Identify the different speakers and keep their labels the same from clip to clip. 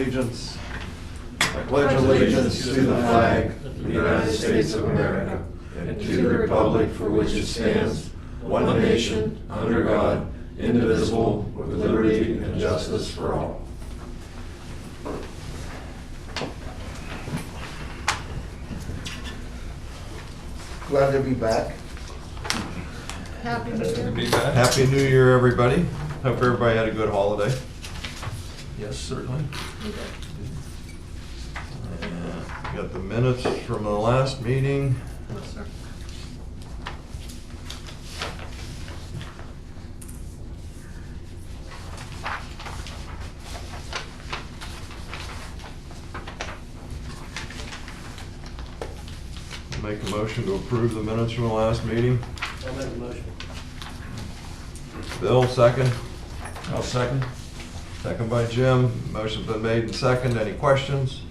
Speaker 1: Allegiance. I pledge allegiance to the flag of the United States of America and to the republic for which it stands, one nation, under God, indivisible, with liberty and justice for all.
Speaker 2: Glad to be back.
Speaker 3: Happy New Year.
Speaker 1: Happy New Year, everybody. Hope everybody had a good holiday.
Speaker 4: Yes, certainly.
Speaker 1: Got the minutes from the last meeting.
Speaker 3: Yes, sir.
Speaker 1: Make a motion to approve the minutes from the last meeting.
Speaker 5: I'll make a motion.
Speaker 1: Bill, second.
Speaker 4: I'll second.
Speaker 1: Second by Jim. Motion's been made and second. Any questions?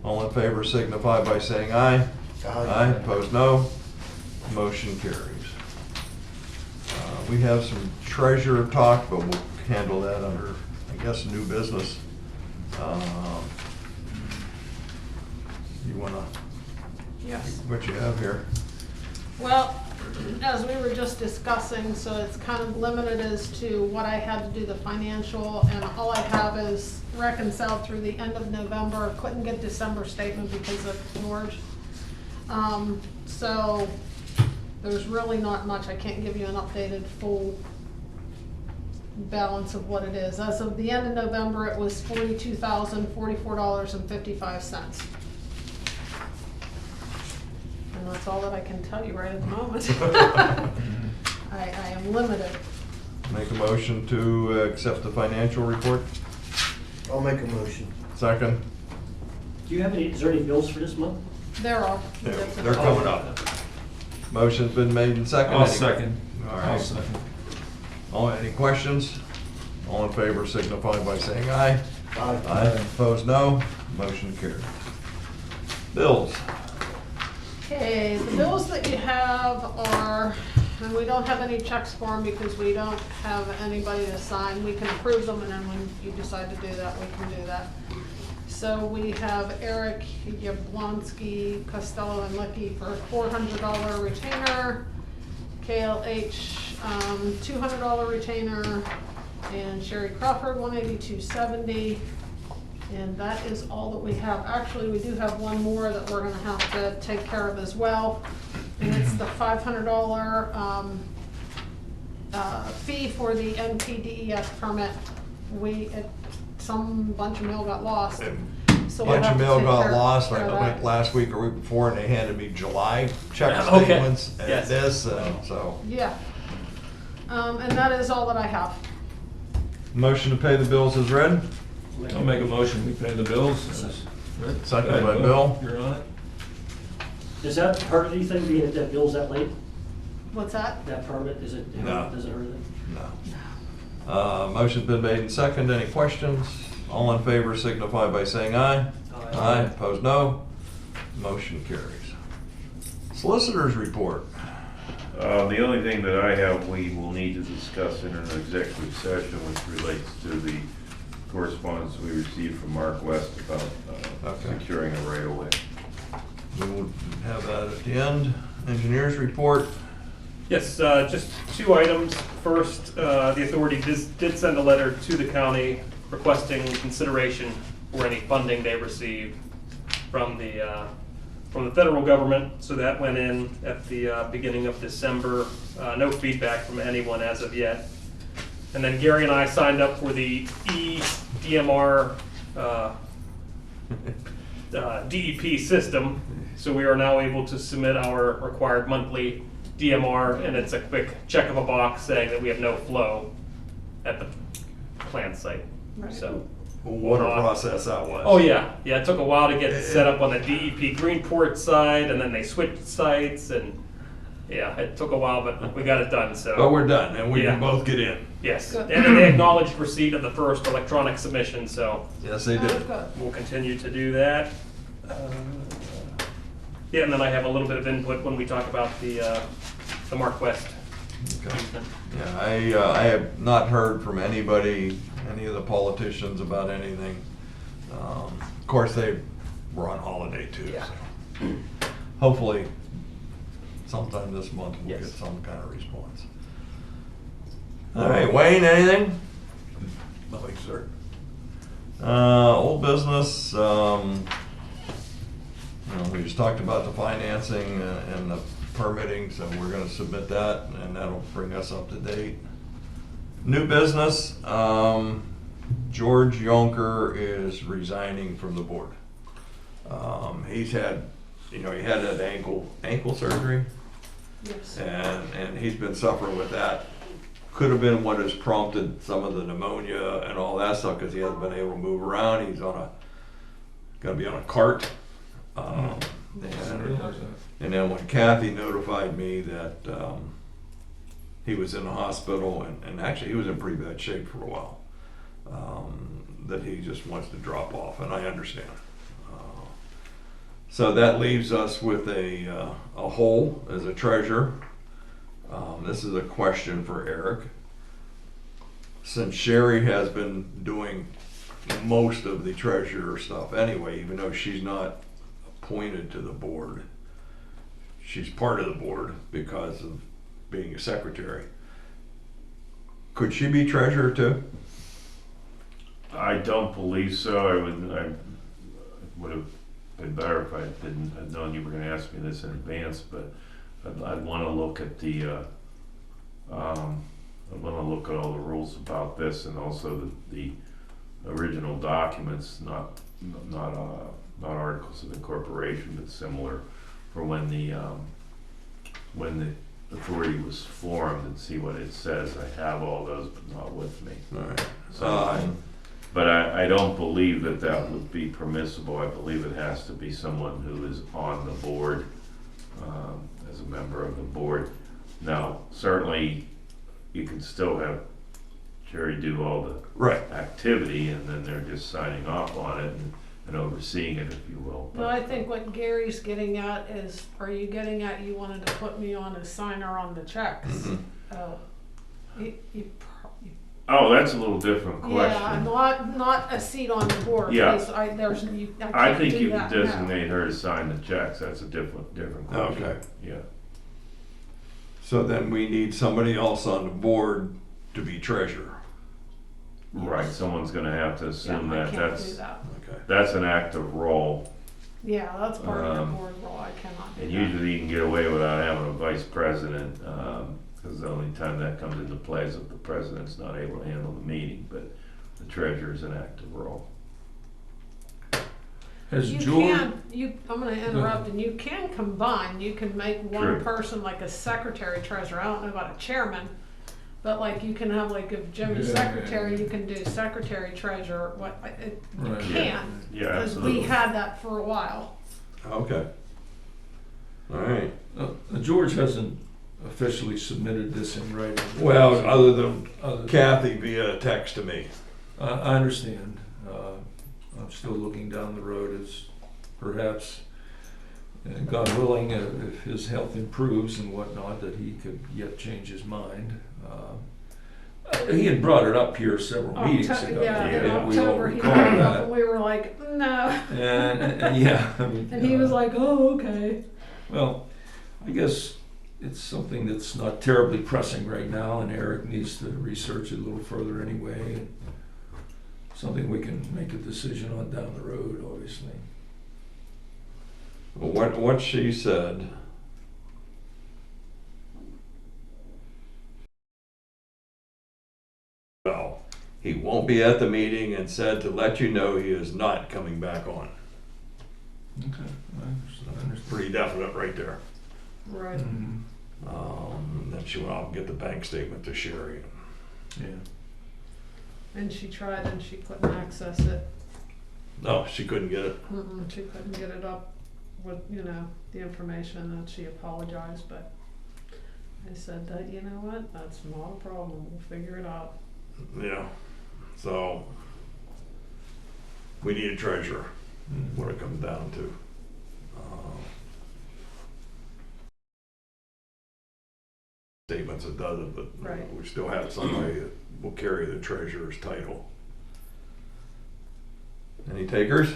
Speaker 1: All in favor signify by saying aye. Aye. Opposed, no. Motion carries. We have some treasurer talk, but we'll handle that under, I guess, new business. You wanna,
Speaker 3: Yes.
Speaker 1: what you have here?
Speaker 3: Well, as we were just discussing, so it's kind of limited as to what I had to do the financial, and all I have is reconciled through the end of November. Couldn't get December statement because of George. So there's really not much. I can't give you an updated full balance of what it is. As of the end of November, it was $42,044.55. And that's all that I can tell you right at the moment. I am limited.
Speaker 1: Make a motion to accept the financial report.
Speaker 2: I'll make a motion.
Speaker 1: Second.
Speaker 5: Do you have any, is there any bills for this month?
Speaker 3: They're all.
Speaker 1: They're coming up. Motion's been made and seconded.
Speaker 4: I'll second.
Speaker 1: All
Speaker 4: I'll
Speaker 1: right.
Speaker 4: second.
Speaker 1: Any questions? All in favor signify by saying aye.
Speaker 2: Aye.
Speaker 1: Aye. Opposed, no. Motion carries. Bills.
Speaker 3: Okay, the bills that you have are, and we don't have any checks for them because we don't have anybody to sign. We can approve them, and then when you decide to do that, we can do that. So we have Eric Yablonsky, Costello, and Licky for a $400 retainer, KLH $200 retainer, and Sherry Crawford $182.70. And that is all that we have. Actually, we do have one more that we're gonna have to take care of as well. And it's the $500 fee for the NPDES permit. Some bunch of mail got lost. So we'll
Speaker 1: Bunch
Speaker 3: have
Speaker 1: of
Speaker 3: to
Speaker 1: mail
Speaker 3: take
Speaker 1: got
Speaker 3: care
Speaker 1: lost. I
Speaker 3: of
Speaker 1: went
Speaker 3: that.
Speaker 1: last week or week before, and they handed me July check
Speaker 5: Okay.
Speaker 1: statements and
Speaker 5: Yes.
Speaker 1: this, so.
Speaker 3: Yeah. And that is all that I have.
Speaker 1: Motion to pay the bills is read.
Speaker 4: I'll make a motion, we pay the bills.
Speaker 1: Seconded by Bill.
Speaker 4: You're on it?
Speaker 5: Does that hurt anything being that that bill's that late?
Speaker 3: What's that?
Speaker 5: That permit, does it
Speaker 1: No.
Speaker 5: hurt anything?
Speaker 1: No. Motion's been made and seconded. Any questions? All in favor signify by saying aye. Aye. Opposed, no. Motion carries. Solicitors report.
Speaker 6: The only thing that I have, we will need to discuss in an executive session, which relates to the correspondence we received from Mark West about
Speaker 1: Okay.
Speaker 6: securing a right-of-way.
Speaker 1: We will have that at the end. Engineers report.
Speaker 7: Yes, just two items. First, the authority did send a letter to the county requesting consideration for any funding they received from the federal government. So that went in at the beginning of December. No feedback from anyone as of yet. And then Gary and I signed up for the DMR DEP system. So we are now able to submit our required monthly DMR, and it's a quick check of a box saying that we have no flow at the plant site.
Speaker 3: Right.
Speaker 7: So,
Speaker 1: What a process that was.
Speaker 7: oh yeah, it took a while to get set up on the DEP Greenport side, and then they switched sites, and yeah, it took a while, but we got it done, so.
Speaker 1: But we're done, and we can
Speaker 7: Yeah.
Speaker 1: both get in.
Speaker 7: Yes,
Speaker 3: Good.
Speaker 7: and then they acknowledged receipt of the first electronic submission, so
Speaker 1: Yes, they
Speaker 3: Oh,
Speaker 1: did.
Speaker 3: good.
Speaker 7: we'll continue to do that. Yeah, and then I have a little bit of input when we talk about the Mark West.
Speaker 1: Okay. Yeah, I have not heard from anybody, any of the politicians about anything. course, they were on holiday too,
Speaker 5: Yeah.
Speaker 1: so. Hopefully sometime this month we'll
Speaker 5: Yes.
Speaker 1: get some kind of response. All right, Wayne, anything? Nothing, sir. Old business, we just talked about the financing and the permitting, so we're gonna submit that, and that'll bring us up to date. New business, George Yonker is resigning from the board. He's had, he had that ankle surgery,
Speaker 3: Yes.
Speaker 1: and he's been suffering with that. Could have been what has prompted some of the pneumonia and all that stuff, because he hasn't been able to move around. He's gonna be on a cart.
Speaker 4: I didn't realize that.
Speaker 1: And then when Kathy notified me that he was in the hospital, and actually he was in pretty bad shape for a while, that he just wants to drop off, and I understand. So that leaves us with a hole as a treasurer. This is a question for Eric. Since Sherry has been doing most of the treasurer stuff anyway, even though she's not appointed to the board, she's part of the board because of being a secretary. Could she be treasurer too?
Speaker 6: I don't believe so. I would have been better if I had known you were gonna ask me this in advance, but I'd wanna look at I'd wanna look at all the rules about this, and also the original documents, not articles of incorporation, but similar, for when the authority was formed, and see what it says. I have all those, but not with me.
Speaker 1: All right.
Speaker 6: So, but I don't believe that would be permissible. I believe it has to be someone who is on the board, as a member of the board. Now, certainly, you can still have Jerry do all the
Speaker 1: Right.
Speaker 6: activity, and then they're just signing off on it and overseeing it, if you will.
Speaker 3: Well, I think what Gary's getting at is, are you getting at you wanted to put me on as signer on the checks?
Speaker 1: Mhm.
Speaker 6: Oh, that's a little different
Speaker 3: Yeah,
Speaker 6: question.
Speaker 3: not a seat on the board.
Speaker 6: Yeah.
Speaker 3: because I
Speaker 6: I
Speaker 3: can't
Speaker 6: think
Speaker 3: do
Speaker 6: you can
Speaker 3: that now.
Speaker 6: designate her to sign the checks. That's a different question.
Speaker 1: Okay.
Speaker 6: Yeah.
Speaker 1: So then we need somebody else on the board to be treasurer.
Speaker 6: Right, someone's gonna have to assume
Speaker 3: Yeah, I
Speaker 6: that.
Speaker 3: can't
Speaker 6: That's
Speaker 3: do that.
Speaker 1: Okay.
Speaker 6: that's an active role,
Speaker 3: Yeah, that's part of your
Speaker 6: Um,
Speaker 3: board role, I cannot do
Speaker 6: and
Speaker 3: that.
Speaker 6: usually you can get away without having a vice president, because the only time that comes into play is if the president's not able to handle the meeting, but the treasurer's an active role.
Speaker 4: Has
Speaker 3: You
Speaker 4: George,
Speaker 3: can, I'm gonna interrupt, and you can combine, you can make one
Speaker 6: True.
Speaker 3: person like a secretary treasurer, I don't know about a chairman, but like you can have like, if Jimmy's
Speaker 4: Yeah.
Speaker 3: secretary, you can do secretary treasurer, you
Speaker 4: Right.
Speaker 3: can.
Speaker 6: Yeah,
Speaker 3: Because
Speaker 6: absolutely.
Speaker 3: we had that for a while.
Speaker 1: Okay. All right.
Speaker 4: George hasn't officially submitted this in writing.
Speaker 1: Well, other than
Speaker 4: Other-
Speaker 1: Kathy via text to me.
Speaker 4: I understand. I'm still looking down the road as perhaps, God willing, if his health improves and whatnot, that he could yet change his mind. He had brought it up here several meetings ago.
Speaker 3: Yeah, in
Speaker 6: Yeah,
Speaker 4: We all
Speaker 3: October, he
Speaker 4: recall
Speaker 3: brought it up,
Speaker 4: that.
Speaker 3: and we were like, no,
Speaker 4: And yeah, I mean,
Speaker 3: and he was like, oh, okay.
Speaker 4: well, I guess it's something that's not terribly pressing right now, and Eric needs to research it a little further anyway. Something we can make a decision on down the road, obviously.
Speaker 1: What she said. Well, he won't be at the meeting and said to let you know he is not coming back on.
Speaker 4: Okay, I understand.
Speaker 1: Pretty definite right there.
Speaker 3: Right.
Speaker 4: Mhm.
Speaker 1: Then she went off and get the bank statement to Sherry.
Speaker 4: Yeah.
Speaker 3: And she tried and she couldn't access it.
Speaker 1: No, she couldn't get it.
Speaker 3: She couldn't get it up with, the information, and she apologized, but I said that, you know what, that's not a problem, we'll figure it out.
Speaker 1: Yeah. So we need a treasurer.
Speaker 4: Mhm.
Speaker 1: What it comes down to. Statements it does it, but
Speaker 3: Right.
Speaker 1: we still have somebody that will carry the treasurer's title. Any takers?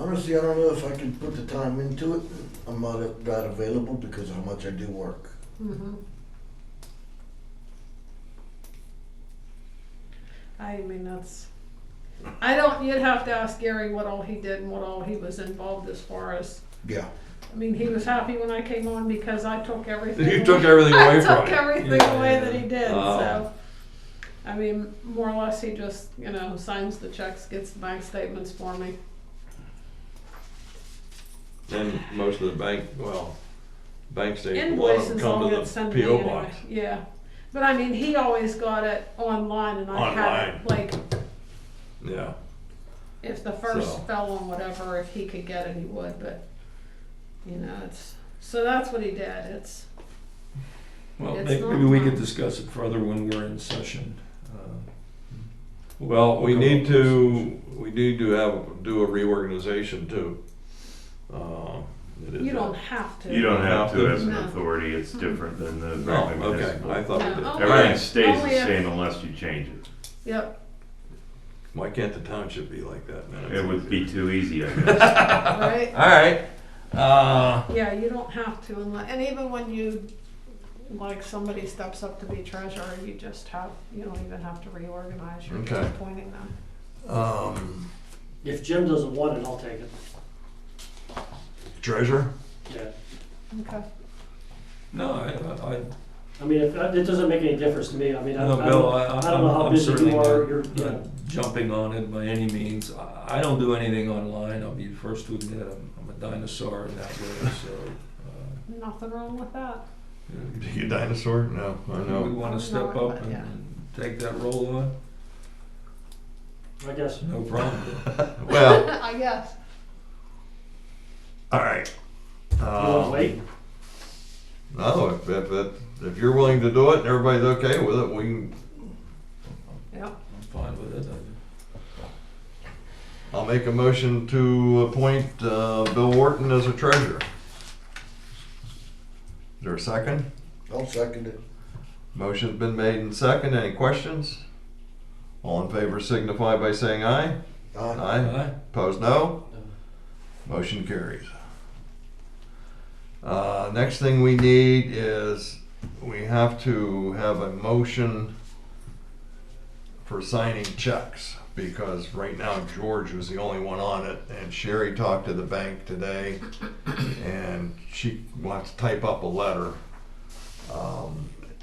Speaker 2: Honestly, I don't know if I can put the time into it. I'm not that available because of how much I do work.
Speaker 3: Mm-hmm. I mean, you'd have to ask Gary what all he did and what all he was involved as far as,
Speaker 2: Yeah.
Speaker 3: I mean, he was happy when I came on because I took everything.
Speaker 4: You took everything away from
Speaker 3: I took
Speaker 4: him.
Speaker 3: everything
Speaker 4: Yeah,
Speaker 3: away
Speaker 4: yeah.
Speaker 3: that he did,
Speaker 4: Oh.
Speaker 3: so. I mean, more or less, he just, signs the checks, gets the bank statements for me.
Speaker 4: And most of the bank statements, a lot of them
Speaker 3: Invoices all
Speaker 4: come
Speaker 3: get
Speaker 4: to
Speaker 3: sent
Speaker 4: the
Speaker 3: to me
Speaker 4: P.O.
Speaker 3: anyway,
Speaker 4: box.
Speaker 3: yeah. But I mean, he always got it online and I had it, like,
Speaker 4: Yeah.
Speaker 3: if the first
Speaker 4: So.
Speaker 3: fell on whatever, if he could get it, he would, but, so that's what he did,
Speaker 4: Well,
Speaker 3: It's
Speaker 4: maybe
Speaker 3: not
Speaker 4: we
Speaker 3: time.
Speaker 4: could discuss it further when we're in session.
Speaker 1: Well, we
Speaker 4: We'll
Speaker 1: need
Speaker 4: come up
Speaker 1: to do a reorganization too. It is
Speaker 3: you
Speaker 1: a-
Speaker 3: don't have to.
Speaker 6: You don't have to as an
Speaker 3: No.
Speaker 6: authority, it's different than the
Speaker 1: Oh,
Speaker 6: regular
Speaker 1: okay,
Speaker 6: municipal.
Speaker 1: I thought we
Speaker 3: No.
Speaker 1: did.
Speaker 3: Oh.
Speaker 6: Everything stays
Speaker 3: Only
Speaker 6: the
Speaker 3: if-
Speaker 6: same unless you change it.
Speaker 3: Yep,
Speaker 1: Why can't the township be like that, man?
Speaker 6: It would be too easy, I guess.
Speaker 3: right?
Speaker 1: Alright,
Speaker 3: Yeah, you don't have to, and even when like somebody steps up to be treasurer, you don't even have to reorganize, you're just
Speaker 1: Okay.
Speaker 3: appointing them.
Speaker 5: If Jim doesn't want it, I'll take it.
Speaker 1: treasurer?
Speaker 5: Yeah.
Speaker 3: Okay.
Speaker 4: No,
Speaker 5: I mean, it doesn't make any difference to me. I mean, I
Speaker 4: no,
Speaker 5: don't
Speaker 4: Bill,
Speaker 5: I don't know how
Speaker 4: I'm
Speaker 5: busy
Speaker 4: certainly
Speaker 5: you are.
Speaker 4: not,
Speaker 5: You're,
Speaker 4: not jumping on it by any means. I don't do anything online. I'll be the first to admit I'm a dinosaur in that way. So,
Speaker 3: Nothing wrong with that.
Speaker 1: You a dinosaur? No, I
Speaker 4: we
Speaker 1: know.
Speaker 4: want to step
Speaker 3: No,
Speaker 4: up and,
Speaker 3: yeah.
Speaker 4: and take that role on.
Speaker 5: I guess.
Speaker 4: No problem. Bill.
Speaker 1: Well,
Speaker 3: I guess.
Speaker 1: alright.
Speaker 5: You want to wait?
Speaker 1: No, if you're willing to do it and everybody's okay with it, we can,
Speaker 3: Yep.
Speaker 4: I'm fine with it.
Speaker 1: I'll make a motion to appoint Bill Wharton as a treasurer. Is there a second?
Speaker 2: I'll second it.
Speaker 1: Motion's been made and second. Any questions? All in favor signify by saying aye.
Speaker 2: Aye.
Speaker 4: Aye.
Speaker 1: Opposed, no? Motion carries. Next thing we need is we have to have a motion for signing checks because right now George was the only one on it and Sherry talked to the bank today and she wants to type up a letter.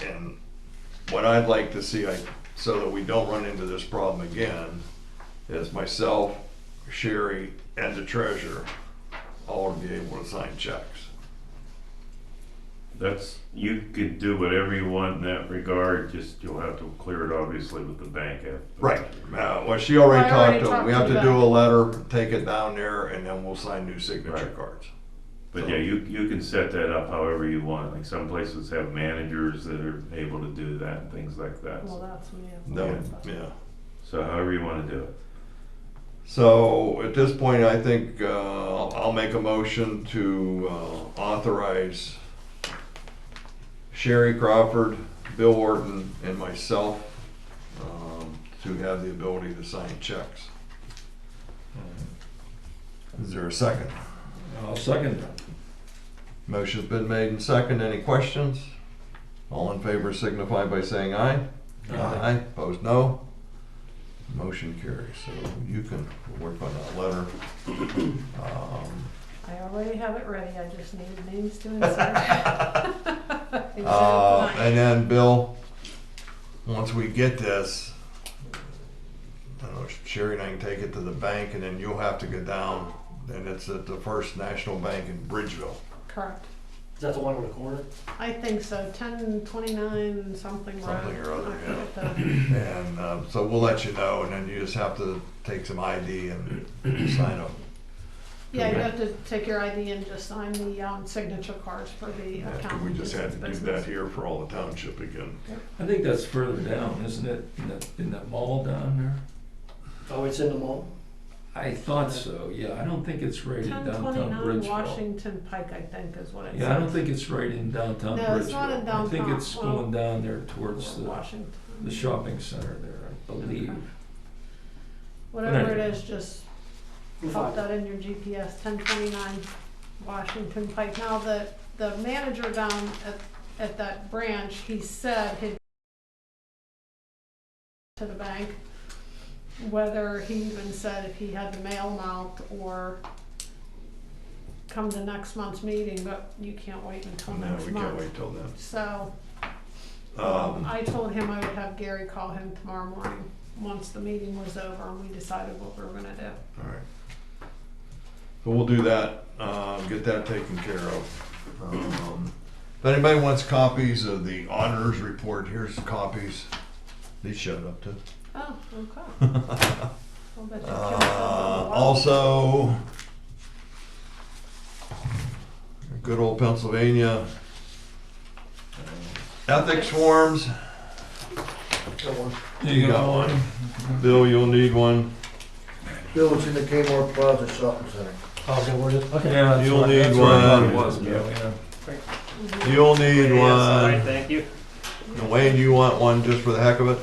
Speaker 1: And what I'd like to see, so that we don't run into this problem again, is myself, Sherry, and the treasurer all to be able to sign checks.
Speaker 6: You could do whatever you want in that regard, just you'll have to clear it obviously with the bank after.
Speaker 1: Right. Well, she already
Speaker 3: I already
Speaker 1: talked to,
Speaker 3: talked
Speaker 1: we
Speaker 3: to
Speaker 1: have
Speaker 3: the
Speaker 1: to do
Speaker 3: bank.
Speaker 1: a letter, take it down there, and then we'll sign new signature
Speaker 6: Right.
Speaker 1: cards.
Speaker 6: But yeah, you can set that up however you want, like some places have managers that are able to do that and things like that.
Speaker 3: Well, that's me.
Speaker 1: No, yeah.
Speaker 6: So however you wanna do it.
Speaker 1: So at this point, I think I'll make a motion to authorize Sherry Crawford, Bill Wharton, and myself to have the ability to sign checks. Is there a second?
Speaker 4: I'll second that.
Speaker 1: Motion's been made and second. Any questions? All in favor signify by saying aye.
Speaker 4: Aye.
Speaker 1: Opposed, no. Motion carries. So you can work on that letter.
Speaker 3: I already have it ready, I just need names to insert.
Speaker 1: And then Bill, once we get this, I don't know, Sherry and I can take it to the bank and then you'll have to go down and it's at the First National Bank in Bridgeville.
Speaker 3: Correct.
Speaker 5: Is that the one on the corner?
Speaker 3: I think so, 1029 something road.
Speaker 1: Something or other,
Speaker 3: I forget
Speaker 1: yeah. And so we'll let you know and then you just have to take some ID and sign up.
Speaker 3: Yeah, you have to take your ID and just sign the signature cards for the account.
Speaker 1: We just had to do
Speaker 3: business.
Speaker 1: that here for all the township again.
Speaker 4: I think that's further down, isn't it? In that mall down there?
Speaker 5: Oh, it's in the mall?
Speaker 4: I thought so, yeah. I don't think it's right in downtown
Speaker 3: 1029
Speaker 4: Bridgeville.
Speaker 3: Washington Pike, I think is what it says.
Speaker 4: Yeah, I don't think it's right in downtown Bridgeville.
Speaker 3: No, it's not in
Speaker 4: I think
Speaker 3: downtown.
Speaker 4: it's
Speaker 3: Well,
Speaker 4: going down there towards
Speaker 3: Washington.
Speaker 4: the shopping center there, I believe.
Speaker 3: Okay. Whatever it
Speaker 4: anyway.
Speaker 3: is, just Pop that in your GPS, 1029 Washington Pike. Now, the manager down at that branch, he said he'd to the bank, whether he even said if he had to mail them out or come to next month's meeting, but you can't wait until
Speaker 1: No,
Speaker 3: next
Speaker 1: we
Speaker 3: month.
Speaker 1: can't wait till then.
Speaker 3: So,
Speaker 1: Um,
Speaker 3: I told him I would have Gary call him tomorrow morning, once the meeting was over and we decided what we were gonna do.
Speaker 1: All right. So we'll do that, get that taken care of. If anybody wants copies of the auditor's report, here's the copies. These showed up too.
Speaker 3: Oh, okay. I'll bet you Kim filled them well.
Speaker 1: Also, good old Pennsylvania ethics forms.
Speaker 2: Got one.
Speaker 1: You got one. Bill, you'll need one.
Speaker 2: Bill, it's in the Kmart Plaza Shopping Center.
Speaker 5: Oh, okay, where is it? Okay.
Speaker 4: Yeah, that's
Speaker 1: You'll
Speaker 4: right.
Speaker 1: need
Speaker 4: That's where I thought it
Speaker 1: one.
Speaker 4: was, Bill, yeah.
Speaker 1: You'll need
Speaker 7: Yes, all right,
Speaker 1: one.
Speaker 7: thank you.
Speaker 1: And Wayne, you want one just for the heck of it?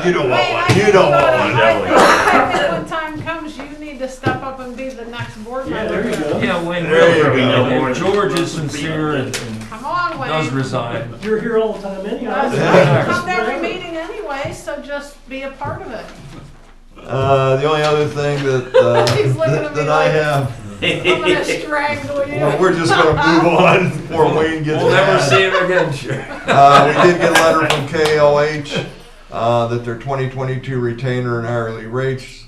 Speaker 1: You don't want
Speaker 3: Wait,
Speaker 1: one.
Speaker 3: I
Speaker 1: You
Speaker 3: think
Speaker 1: don't
Speaker 3: you
Speaker 1: want
Speaker 3: oughta-
Speaker 1: one.
Speaker 6: Definitely.
Speaker 3: I think when time comes, you need to step up and be the next board
Speaker 5: Yeah,
Speaker 3: member.
Speaker 5: there you go.
Speaker 4: Yeah, Wayne,
Speaker 1: There you
Speaker 4: really,
Speaker 1: go.
Speaker 4: if George is sincere and
Speaker 3: Come on, Wayne.
Speaker 4: does resign.
Speaker 5: You're here all the time anyhow.
Speaker 3: That's
Speaker 1: Yeah.
Speaker 3: right. You come to every meeting anyway, so just be a part of it.
Speaker 1: The only other thing that,
Speaker 3: He's looking at me
Speaker 1: that I
Speaker 3: like-
Speaker 1: have,
Speaker 3: I'm gonna strangle you.
Speaker 1: well, we're just gonna move on before Wayne gets
Speaker 4: We'll never
Speaker 1: mad.
Speaker 4: see him again, sure.
Speaker 1: We did get a letter from KLH that their 2022 retainer and hourly rates,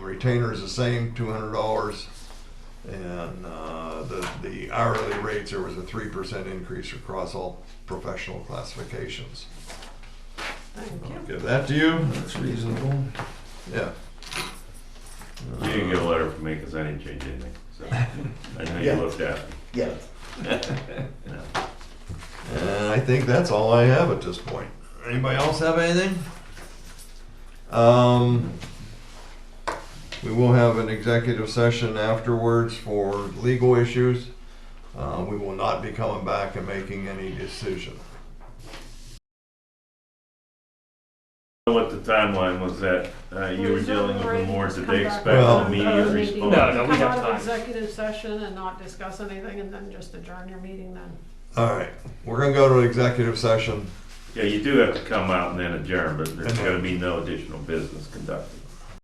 Speaker 1: retainer is the same, $200, and the hourly rates, there was a 3% increase across all professional classifications.
Speaker 3: Thank you.
Speaker 1: I'll give that to you.
Speaker 4: That's reasonable.
Speaker 1: Yeah.
Speaker 6: You didn't get a letter from me because I didn't change anything, so I know you
Speaker 2: Yeah.
Speaker 6: looked at me.
Speaker 2: Yeah.
Speaker 1: And I think that's all I have at this point. Anybody else have anything? We will have an executive session afterwards for legal issues. We will not be coming back and making any decision.
Speaker 6: What the timeline was that you were dealing with the more, did they expect
Speaker 1: Well-
Speaker 6: an immediate response?
Speaker 7: No, no, we
Speaker 3: Come
Speaker 7: have
Speaker 3: out of
Speaker 7: time.
Speaker 3: executive session and not discuss anything and then just adjourn your meeting then.
Speaker 1: All right, we're gonna go to an executive session.
Speaker 6: Yeah, you do have to come out and then adjourn, but there's gonna be no additional business conducted.